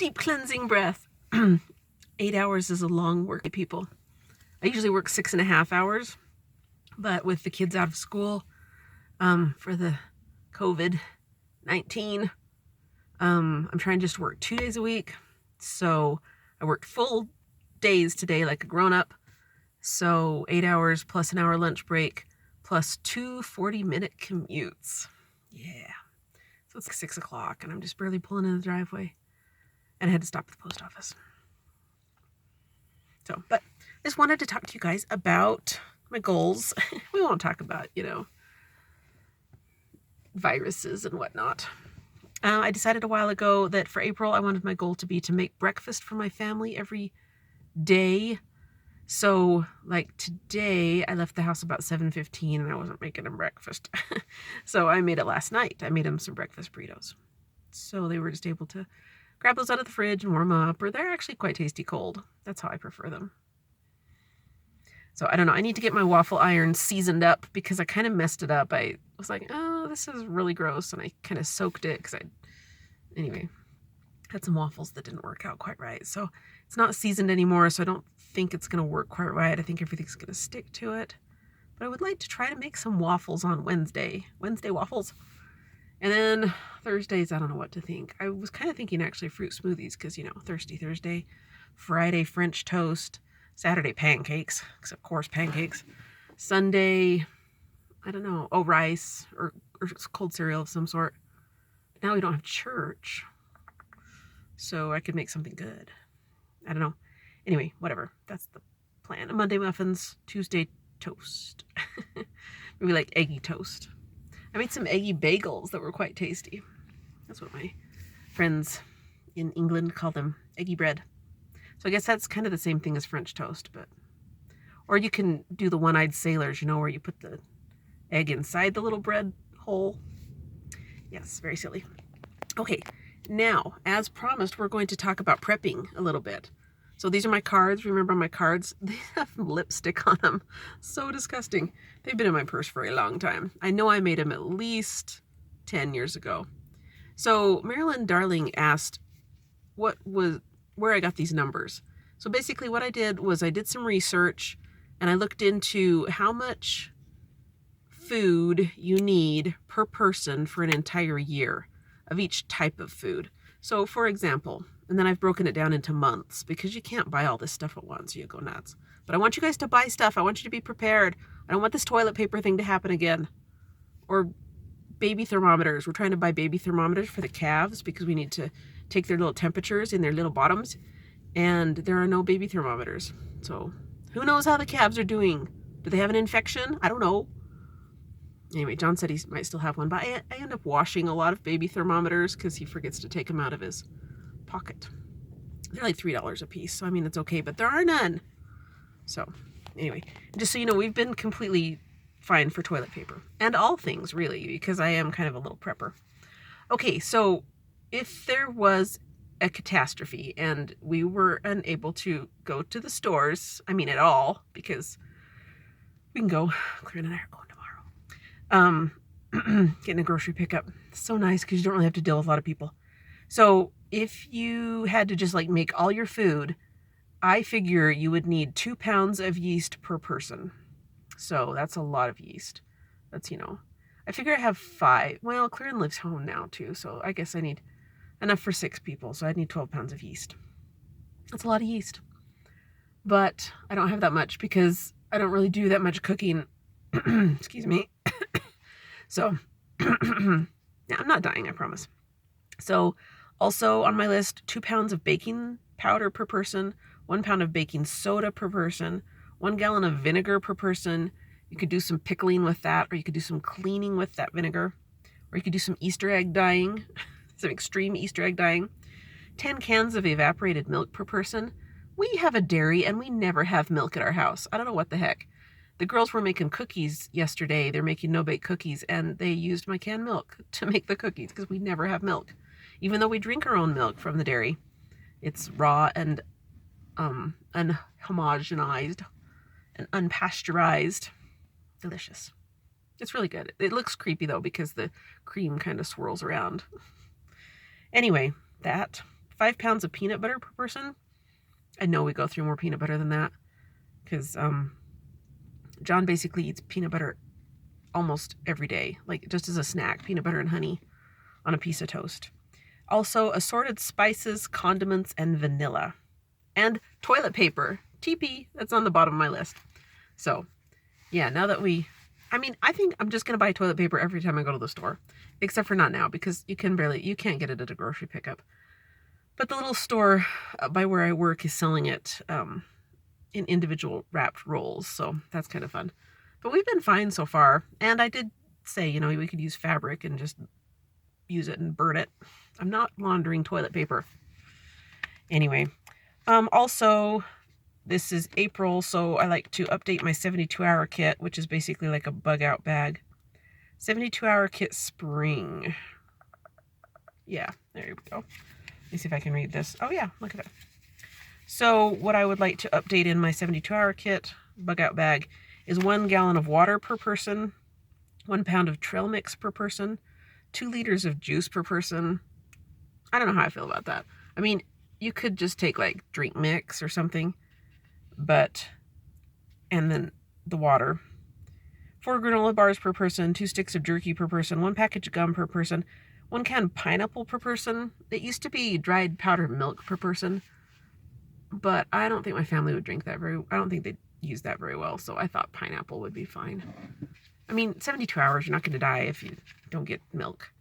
Deep cleansing breath. 8 hours is a long work, people. I usually work 6.5 hours, but with the kids out of school, for the COVID-19, I'm trying just to work 2 days a week. So I worked full days today like a grown-up. So 8 hours plus an hour lunch break plus 2 40-minute commutes. Yeah. So it's 6 o'clock and I'm just barely pulling in the driveway. And I had to stop at the post office. So, but I just wanted to talk to you guys about my goals. We won't talk about, viruses and whatnot. I decided a while ago that for April, I wanted my goal to be to make breakfast for my family every day. So, like today, I left the house about 7:15 and I wasn't making them breakfast. So I made it last night. I made them some breakfast burritos. So they were just able to grab those out of the fridge and warm them up, or they're actually quite tasty cold. That's how I prefer them. So I don't know. I need to get my waffle iron seasoned up because I kind of messed it up. I was like, oh, this is really gross. And I kind of soaked it because anyway, had some waffles that didn't work out quite right. So it's not seasoned anymore. So I don't think it's going to work quite right. I think everything's going to stick to it. But I would like to try to make some waffles on Wednesday waffles. And then Thursdays, I don't know what to think. I was kind of thinking actually fruit smoothies because, Thirsty Thursday, Friday French toast, Saturday pancakes, except of course pancakes. Sunday, I don't know, rice or cold cereal of some sort. But now we don't have church, so I could make something good. I don't know. Anyway, whatever. That's the plan. Monday muffins, Tuesday toast. Maybe like eggy toast. I made some eggy bagels that were quite tasty. That's what my friends in England call them, eggy bread. So I guess that's kind of the same thing as French toast, or you can do the one-eyed sailors, where you put the egg inside the little bread hole. Yes, very silly. Okay, now, as promised, we're going to talk about prepping a little bit. So these are my cards. Remember my cards? They have lipstick on them. So disgusting. They've been in my purse for a long time. I know I made them at least 10 years ago. So Marilyn Darling asked where I got these numbers. So basically what I did was I did some research and I looked into how much food you need per person for an entire year of each type of food. So for example, and then I've broken it down into months because you can't buy all this stuff at once. You go nuts. But I want you guys to buy stuff. I want you to be prepared. I don't want this toilet paper thing to happen again. Or baby thermometers. We're trying to buy baby thermometers for the calves because we need to take their little temperatures in their little bottoms. And there are no baby thermometers. So who knows how the calves are doing? Do they have an infection? I don't know. Anyway, John said he might still have one, but I end up washing a lot of baby thermometers because he forgets to take them out of his pocket. They're like $3 a piece, so I mean, it's okay, but there are none. So anyway, just so you know, we've been completely fine for toilet paper and all things really, because I am kind of a little prepper. Okay, so if there was a catastrophe and we were unable to go to the stores, I mean at all, because we can go, Claire and I are going tomorrow, getting a grocery pickup. It's so nice because you don't really have to deal with a lot of people. So if you had to just make all your food, I figure you would need 2 pounds of yeast per person. So that's a lot of yeast. That's, I figure I have 5. Well, Claren lives home now too, so I guess I need enough for 6 people. So I'd need 12 pounds of yeast. That's a lot of yeast. But I don't have that much because I don't really do that much cooking. Excuse me. So, yeah, I'm not dying, I promise. So, also on my list, 2 pounds of baking powder per person, 1 pound of baking soda per person, 1 gallon of vinegar per person. You could do some pickling with that, or you could do some cleaning with that vinegar, or you could do some Easter egg dyeing, some extreme Easter egg dyeing. 10 cans of evaporated milk per person. We have a dairy and we never have milk at our house. I don't know what the heck. The girls were making cookies yesterday. They're making no-bake cookies, and they used my canned milk to make the cookies because we never have milk. Even though we drink our own milk from the dairy, it's raw and unhomogenized and unpasteurized. Delicious. It's really good. It looks creepy, though, because the cream kind of swirls around. Anyway, that 5 pounds of peanut butter per person. I know we go through more peanut butter than that because John basically eats peanut butter almost every day, like just as a snack, peanut butter and honey on a piece of toast. Also, assorted spices, condiments, and vanilla. And toilet paper. TP, that's on the bottom of my list. So, yeah, now that I think I'm just going to buy toilet paper every time I go to the store. Except for not now, because you can't get it at a grocery pickup. But the little store by where I work is selling it in individual wrapped rolls, so that's kind of fun. But we've been fine so far, and I did say, we could use fabric and just use it and burn it. I'm not laundering toilet paper. Anyway, also, this is April, so I like to update my 72-hour kit, which is basically like a bug-out bag. 72-hour kit spring. Yeah, there you go. Let me see if I can read this. Oh yeah, look at that. So what I would like to update in my 72-hour kit, bug-out bag, is 1 gallon of water per person, 1 pound of trail mix per person, 2 liters of juice per person. I don't know how I feel about that. I mean, you could just take like drink mix or something, and then the water. 4 granola bars per person, 2 sticks of jerky per person, 1 package of gum per person, 1 can of pineapple per person. It used to be dried powdered milk per person, but I don't think my family would drink that I don't think they'd use that very well, so I thought pineapple would be fine. I mean, 72 hours, you're not going to die if you don't get milk.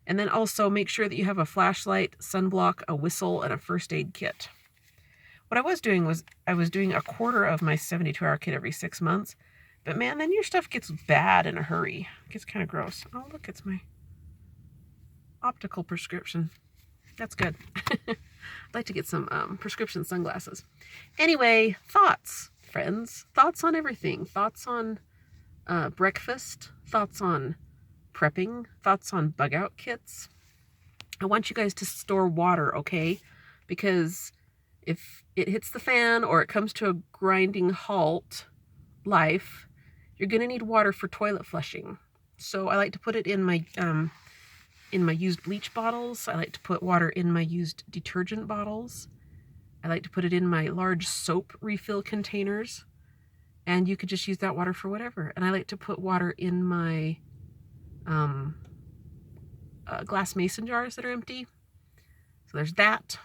And then also make sure that you have a flashlight, sunblock, a whistle, and a first aid kit. What I was doing was I was doing a quarter of my 72-hour kit every 6 months, but man, then your stuff gets bad in a hurry. It gets kind of gross. Oh, look, it's my optical prescription. That's good. I'd like to get some prescription sunglasses. Anyway, thoughts, friends. Thoughts on everything. Thoughts on breakfast. Thoughts on prepping. Thoughts on bug-out kits. I want you guys to store water, okay? Because if it hits the fan or it comes to a grinding halt, life, you're going to need water for toilet flushing. So I like to put it in my used bleach bottles. I like to put water in my used detergent bottles. I like to put it in my large soap refill containers. And you could just use that water for whatever. And I like to put water in my glass mason jars that are empty. So there's that.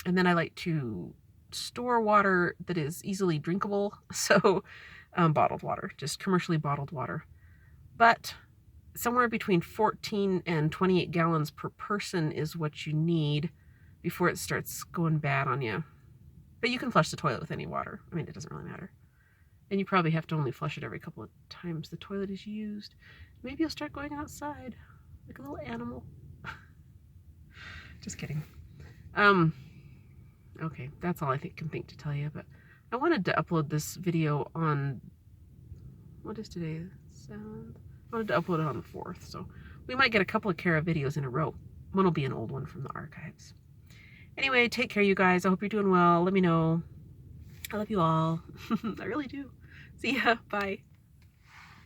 And then I like to store water that is easily drinkable. So bottled water, just commercially bottled water. But somewhere between 14 and 28 gallons per person is what you need before it starts going bad on you. But you can flush the toilet with any water. I mean, it doesn't really matter. And you probably have to only flush it every couple of times the toilet is used. Maybe you'll start going outside like a little animal. Just kidding. Okay, that's all I can think to tell you. But I wanted to upload this video on, what is today? 7th? I wanted to upload it on the 4th, so we might get a couple of Kara videos in a row. One will be an old one from the archives. Anyway, take care, you guys. I hope you're doing well. Let me know. I love you all. I really do. See ya. Bye.